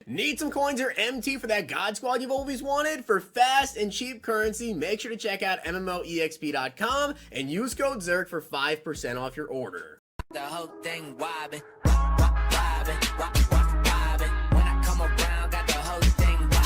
Need some coins or MT for that God Squad you've always wanted? For fast and cheap currency, make sure to check out MMOEXP.com and use code ZERK for 5% off your order. The whole thing wobbin', wobbin'. When I come around, got the whole thing wobbin'.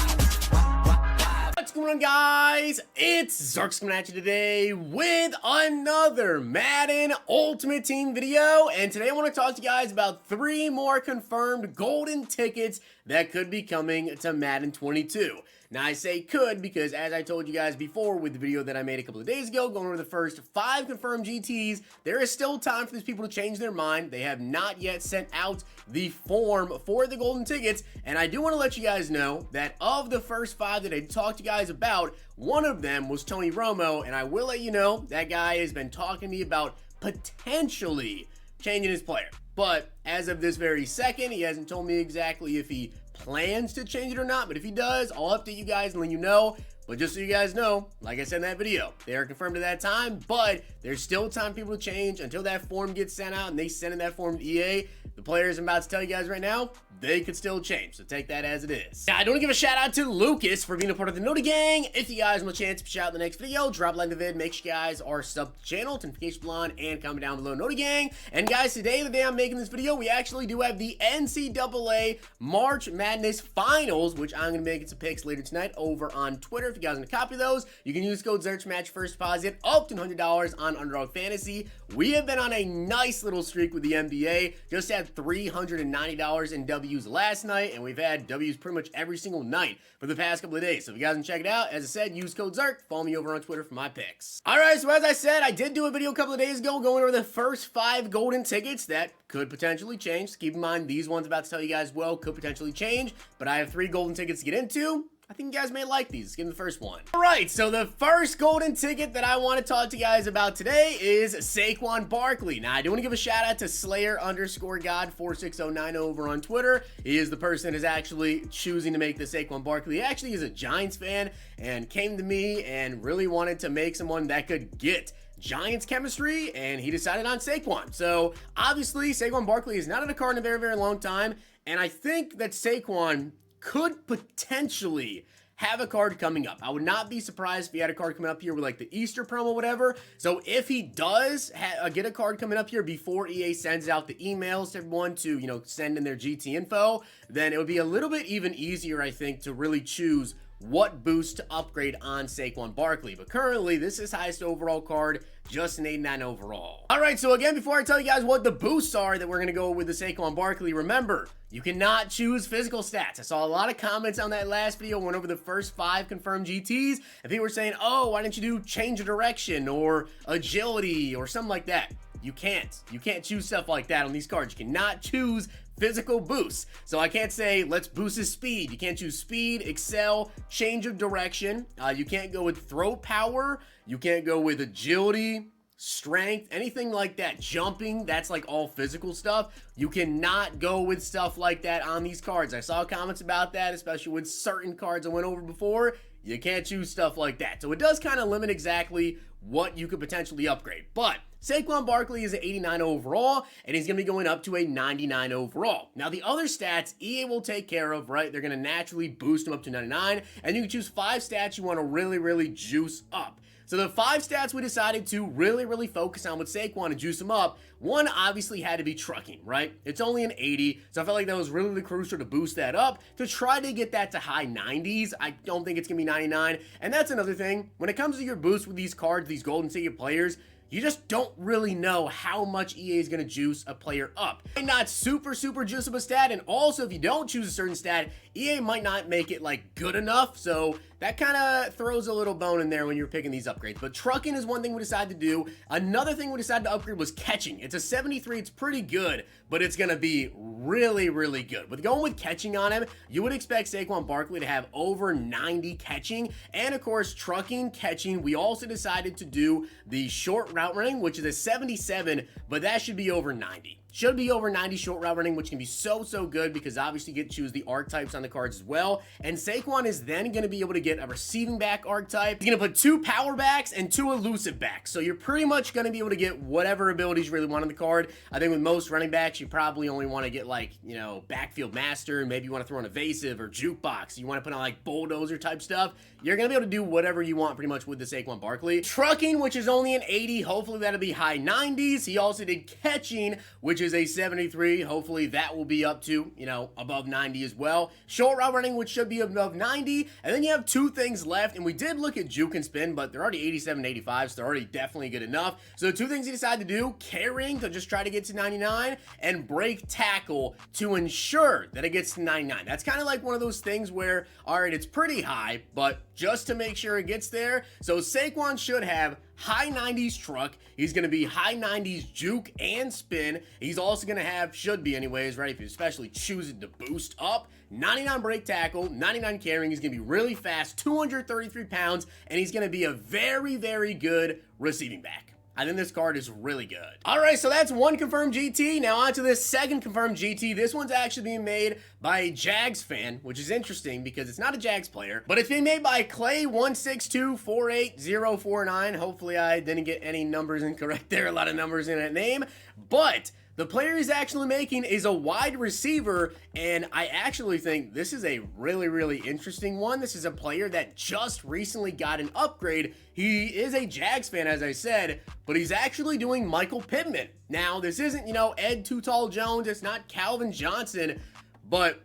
What's going on, guys? It's Zirksee coming at you today with another Madden Ultimate Team video, and today I want to talk to you guys about 3 more confirmed golden tickets that could be coming to Madden 22. Now, I say could because, as I told you guys before with the video that I made a couple of days ago, going over the first 5 confirmed GTs, there is still time for these people to change their mind. They have not yet sent out the form for the golden tickets, and I do want to let you guys know that of the first 5 that I talked to you guys about, one of them was Tony Romo, and I will let you know that guy has been talking to me about potentially changing his player. But as of this very second, he hasn't told me exactly if he plans to change it or not, but if he does, I'll update you guys and let you know. But just so you guys know, like I said in that video, they are confirmed at that time, but there's still time for people to change until that form gets sent out and they send in that form to EA. The players I'm about to tell you guys right now, they could still change, so take that as it is. Now, I do want to give a shout out to Lucas for being a part of the Noti Gang. If you guys want a chance to shout out in the next video, drop a like to the vid, make sure you guys are subbed to the channel, notifications on, and comment down below Noti Gang. And guys, today, the day I'm making this video, we actually do have the NCAA March Madness Finals, which I'm going to be making some picks later tonight over on Twitter. If you guys want to copy those, you can use code ZERK to match first deposit up to $100 on Underdog Fantasy. We have been on a nice little streak with the NBA, just had $390 in W's last night, and we've had W's pretty much every single night for the past couple of days. So if you guys want to check it out, as I said, use code ZERK, follow me over on Twitter for my picks. Alright, so as I said, I did do a video a couple of days ago going over the first 5 golden tickets that could potentially change. So keep in mind, these ones I'm about to tell you guys could potentially change, but I have 3 golden tickets to get into. I think you guys may like these. Let's get into the first one. Alright, so the first golden ticket that I want to talk to you guys about today is Saquon Barkley. Now, I do want to give a shout out to Slayer_God4609 over on Twitter. He is the person that is actually choosing to make the Saquon Barkley. He actually is a Giants fan and came to me and really wanted to make someone that could get Giants chemistry, and he decided on Saquon. So, obviously, Saquon Barkley is not in a card in a very, very long time, and I think that Saquon could potentially have a card coming up. I would not be surprised if he had a card coming up here with like the Easter promo, whatever. So if he does get a card coming up here before EA sends out the emails to everyone to, you know, send in their GT info, then it would be a little bit even easier, I think, to really choose what boost to upgrade on Saquon Barkley. But currently, this is highest overall card, just an 89 overall. Alright, so again, before I tell you guys what the boosts are that we're going to go with the Saquon Barkley, remember, you cannot choose physical stats. I saw a lot of comments on that last video, went over the first 5 confirmed GTs, and people were saying, oh, why didn't you do change of direction or agility or something like that? You can't. You can't choose stuff like that on these cards. You cannot choose physical boosts. So I can't say, let's boost his speed. You can't choose speed, excel, change of direction. You can't go with throw power. You can't go with agility, strength, anything like that. Jumping, that's like all physical stuff. You cannot go with stuff like that on these cards. I saw comments about that, especially with certain cards I went over before. You can't choose stuff like that. So it does kind of limit exactly what you could potentially upgrade. But Saquon Barkley is an 89 overall, and he's going to be going up to a 99 overall. Now, the other stats EA will take care of, right? They're going to naturally boost him up to 99, and you can choose 5 stats you want to really, really juice up. So the 5 stats we decided to really focus on with Saquon and juice him up, one obviously had to be trucking, right? It's only an 80, so I felt like that was really crucial to boost that up, to try to get that to high 90s. I don't think it's going to be 99, and that's another thing. When it comes to your boost with these cards, these golden ticket players, you just don't really know how much EA is going to juice a player up. It might not super juice up a stat, and also if you don't choose a certain stat, EA might not make it like good enough, so that kind of throws a little bone in there when you're picking these upgrades. But trucking is one thing we decided to do. Another thing we decided to upgrade was catching. It's a 73, it's pretty good, but it's going to be really good. With going with catching on him, you would expect Saquon Barkley to have over 90 catching, and of course, trucking, catching. We also decided to do the short route running, which is a 77, but that should be over 90. should be over 90 short route running, which can be so good because obviously you get to choose the archetypes on the cards as well. And Saquon is then going to be able to get a receiving back archetype. He's going to put 2 power backs and 2 elusive backs. So you're pretty much going to be able to get whatever abilities you really want on the card. I think with most running backs, you probably only want to get like, you know, backfield master, and maybe you want to throw an evasive or jukebox. You want to put on like bulldozer type stuff. You're going to be able to do whatever you want pretty much with the Saquon Barkley. Trucking, which is only an 80. Hopefully that'll be high 90s. He also did catching, which is a 73. Hopefully that will be up to, you know, above 90 as well. Short route running, which should be above 90. And then you have 2 things left. And we did look at juke and spin, but they're already 87, 85. So they're already definitely good enough. So 2 things he decided to do: carrying to just try to get to 99, and break tackle to ensure that it gets to 99. That's kind of like one of those things where, all right, it's pretty high, but just to make sure it gets there. So Saquon should have high 90s truck. He's going to be high 90s juke and spin. He's also going to have, should be anyways, right, if you especially choose it to boost up, 99 break tackle, 99 carrying. He's going to be really fast, 233 pounds, and he's going to be a very good receiving back. I think this card is really good. All right, so that's one confirmed GT. Now on to this second confirmed GT. This one's actually being made by a Jags fan, which is interesting because it's not a Jags player, but it's being made by Clay16248049. Hopefully I didn't get any numbers incorrect there. A lot of numbers in that name, but the player he's actually making is a wide receiver, and I actually think this is a really interesting one. This is a player that just recently got an upgrade. He is a Jags fan, as I said, but he's actually doing Michael Pittman. Now, this isn't, you know, Ed Too Tall Jones. It's not Calvin Johnson, but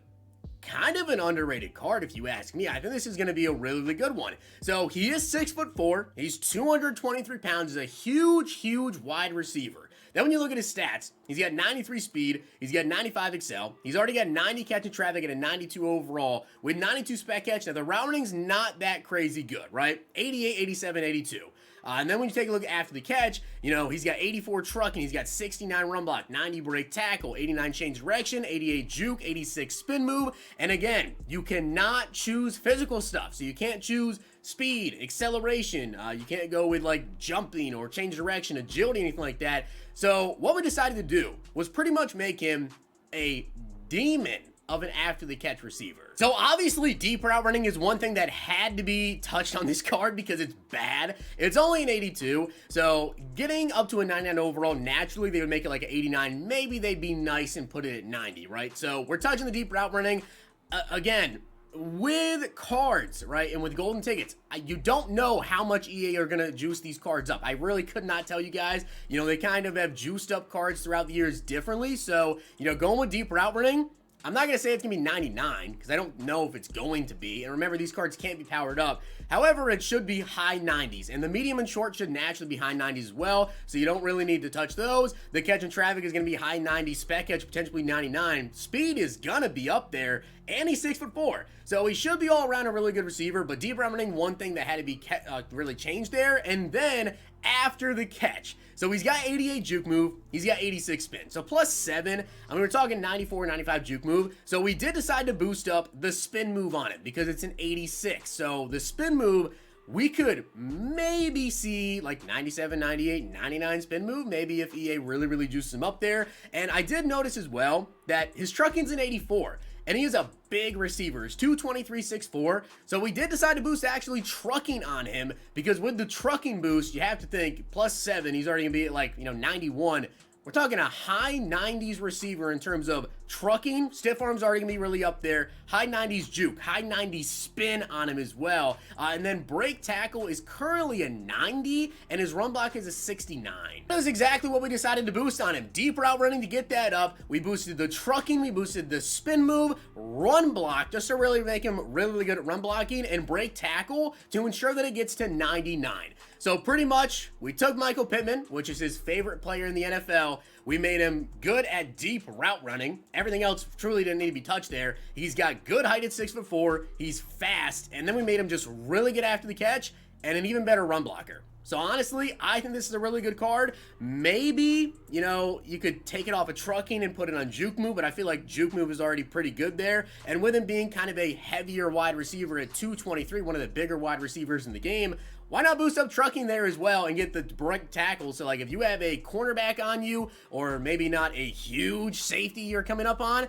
kind of an underrated card if you ask me. I think this is going to be a really good one. So he is 6'4". He's 223 pounds. He's a huge wide receiver. Then when you look at his stats, he's got 93 speed, he's got 95 excel, he's already got 90 catching traffic and a 92 overall with 92 spec catch. Now the route running's not that crazy good, right? 88, 87, 82. And then when you take a look after the catch, you know, he's got 84 trucking, he's got 69 run block, 90 break tackle, 89 change direction, 88 juke, 86 spin move. And again, you cannot choose physical stuff. So you can't choose speed, acceleration. You can't go with like jumping or change direction, agility, anything like that. So what we decided to do was pretty much make him a demon of an after the catch receiver. So obviously deep route running is one thing that had to be touched on this card because it's bad. It's only an 82, so getting up to a 99 overall, naturally they would make it like an 89. Maybe they'd be nice and put it at 90, right? So we're touching the deep route running. Again, with cards, right, and with golden tickets, you don't know how much EA are going to juice these cards up. I really could not tell you guys. You know, they kind of have juiced up cards throughout the years differently. So, you know, going with deep route running, I'm not going to say it's going to be 99 because I don't know if it's going to be. And remember, these cards can't be powered up. However, it should be high 90s. And the medium and short should naturally be high 90s as well. So you don't really need to touch those. The catch and traffic is going to be high 90s. Spec catch potentially 99. Speed is going to be up there. And he's 6'4". So he should be all around a really good receiver. But deep route running, one thing that had to be really changed there. And then after the catch. So he's got 88 juke move, he's got 86 spin. So plus 7, I mean, we're talking 94, 95 juke move. So we did decide to boost up the spin move on it because it's an 86. So the spin move, we could maybe see like 97, 98, 99 spin move, maybe if EA really juices him up there. And I did notice as well that his trucking's an 84. And he is a big receiver. He's 223, 6'4". So we did decide to boost actually trucking on him because with the trucking boost, you have to think plus 7. He's already going to be at like, you know, 91. We're talking a high 90s receiver in terms of trucking. Stiff arm's already gonna be really up there. High 90s juke, high 90s spin on him as well. And then break tackle is currently a 90 and his run block is a 69. That is exactly what we decided to boost on him. Deep route running to get that up. We boosted the trucking, we boosted the spin move, run block, just to really make him really good at run blocking, and break tackle to ensure that it gets to 99. So pretty much, we took Michael Pittman, which is his favorite player in the NFL. We made him good at deep route running. Everything else truly didn't need to be touched there. He's got good height at 6'4". He's fast. And then we made him just really good after the catch. and an even better run blocker. So honestly, I think this is a really good card. Maybe, you know, you could take it off of trucking and put it on juke move, but I feel like juke move is already pretty good there. And with him being kind of a heavier wide receiver at 223, one of the bigger wide receivers in the game, why not boost up trucking there as well and get the break tackle? So like if you have a cornerback on you, or maybe not a huge safety you're coming up on,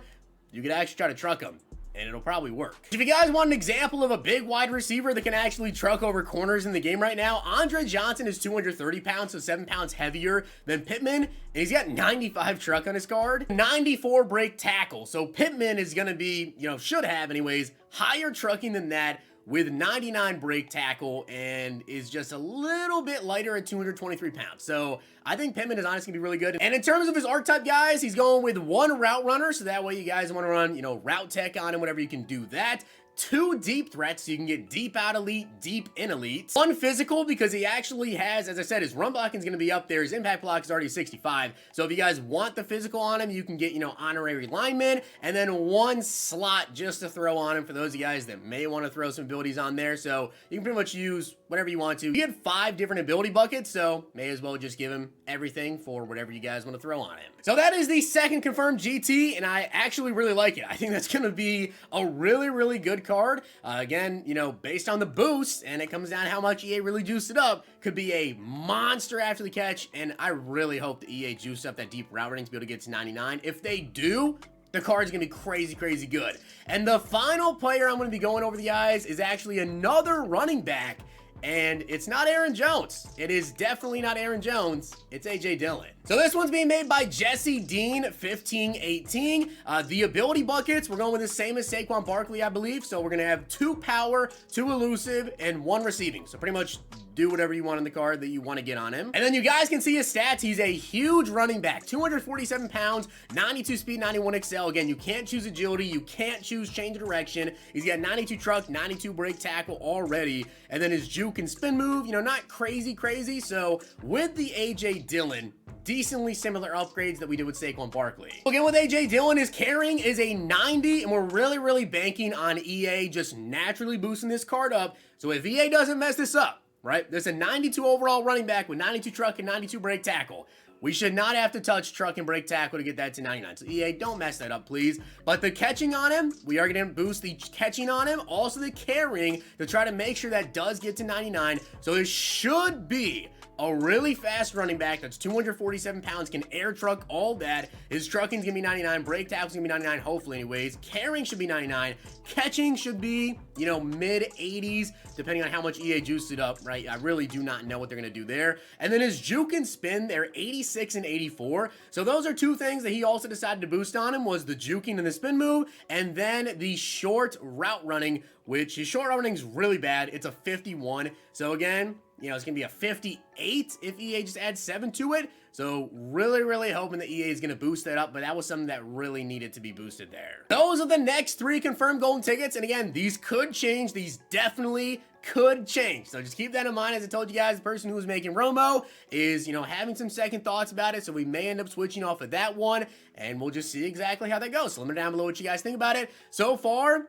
you could actually try to truck him, and it'll probably work. If you guys want an example of a big wide receiver that can actually truck over corners in the game right now, Andre Johnson is 230 pounds, so 7 pounds heavier than Pittman, and he's got 95 truck on his card, 94 break tackle. So Pittman is going to be, you know, should have anyways, higher trucking than that, with 99 break tackle, and is just a little bit lighter at 223 pounds. So I think Pittman is honestly gonna be really good. And in terms of his archetype, guys, he's going with 1 route runner, so that way you guys want to run, you know, route tech on him, whatever, you can do that. 2 deep threats, so you can get deep out elite, deep in elite. 1 physical, because he actually has, as I said, his run blocking is going to be up there. His impact block is already 65. So if you guys want the physical on him, you can get, you know, honorary lineman, and then 1 slot just to throw on him for those of you guys that may want to throw some abilities on there. So you can pretty much use whatever you want to. You get 5 different ability buckets, so may as well just give him everything for whatever you guys want to throw on him. So that is the second confirmed GT, and I actually really like it. I think that's going to be a really, really good card. Again, you know, based on the boost, and it comes down to how much EA really juiced it up, could be a monster after the catch, and I really hope the EA juice up that deep route running to be able to get to 99. If they do, the card's gonna be crazy, crazy good. And the final player I'm gonna be going over the eyes is actually another running back, and it's not Aaron Jones. It is definitely not Aaron Jones. It's AJ Dillon. So this one's being made by Jesse Dean 1518. The ability buckets, we're going with the same as Saquon Barkley, I believe. So we're gonna have 2 power, 2 elusive, and 1 receiving. So pretty much do whatever you want on the card that you want to get on him. And then you guys can see his stats. He's a huge running back, 247 pounds, 92 speed, 91 excel. Again, you can't choose agility. You can't choose change of direction. He's got 92 truck, 92 break tackle already. And then his juke and spin move, you know, not crazy. So with the AJ Dillon, decently similar upgrades that we did with Saquon Barkley. Again, with AJ Dillon, his carrying is a 90, and we're really banking on EA just naturally boosting this card up. So if EA doesn't mess this up, right? There's a 92 overall running back with 92 truck and 92 break tackle. We should not have to touch truck and break tackle to get that to 99. So EA, don't mess that up, please. But the catching on him, we are going to boost the catching on him, also the carrying, to try to make sure that does get to 99. So it should be a really fast running back that's 247 pounds, can air truck, all that. His trucking's gonna be 99, break tackle's gonna be 99, hopefully anyways. Carrying should be 99. Catching should be, you know, mid 80s, depending on how much EA juiced it up, right? I really do not know what they're gonna do there. And then his juke and spin, they're 86 and 84. So those are 2 things that he also decided to boost on him, was the juking and the spin move, and then the short route running, which his short route running is really bad. It's a 51. So again, you know, it's going to be a 58 if EA just adds 7 to it. So really hoping that EA is going to boost that up, but that was something that really needed to be boosted there. Those are the next 3 confirmed golden tickets. And again, these could change. These definitely could change. So just keep that in mind. As I told you guys, the person who was making Romo is, you know, having some second thoughts about it. So we may end up switching off of that one, and we'll just see exactly how that goes. So let me know down below what you guys think about it. So far,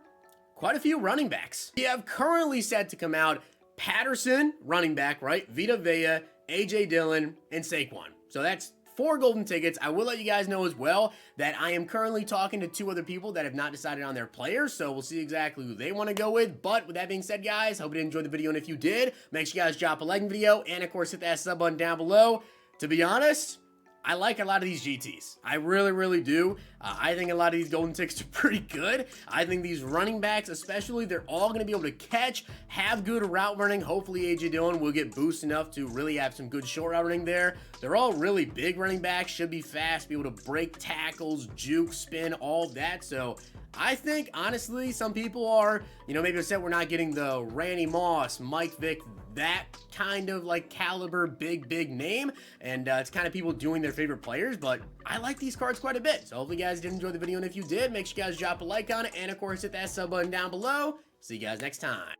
quite a few running backs we have currently set to come out. Patterson, running back, right? Vita Vea, AJ Dillon, and Saquon. So that's 4 golden tickets. I will let you guys know as well that I am currently talking to 2 other people that have not decided on their players, so we'll see exactly who they want to go with. But with that being said, guys, hope you enjoyed the video, and if you did, make sure you guys drop a like video, and of course hit that sub button down below. To be honest, I like a lot of these GTs. I really do. I think a lot of these golden tickets are pretty good. I think these running backs, especially, they're all going to be able to catch, have good route running. Hopefully AJ Dillon will get boosted enough to really have some good short route running there. They're all really big running backs, should be fast, be able to break tackles, juke, spin, all that. So I think, honestly, some people are, you know, maybe upset we're not getting the Randy Moss, Mike Vick, that kind of like caliber big name, and it's kind of people doing their favorite players. But I like these cards quite a bit, so hopefully you guys did enjoy the video, and if you did, make sure you guys drop a like on it, and of course hit that sub button down below. See you guys next time.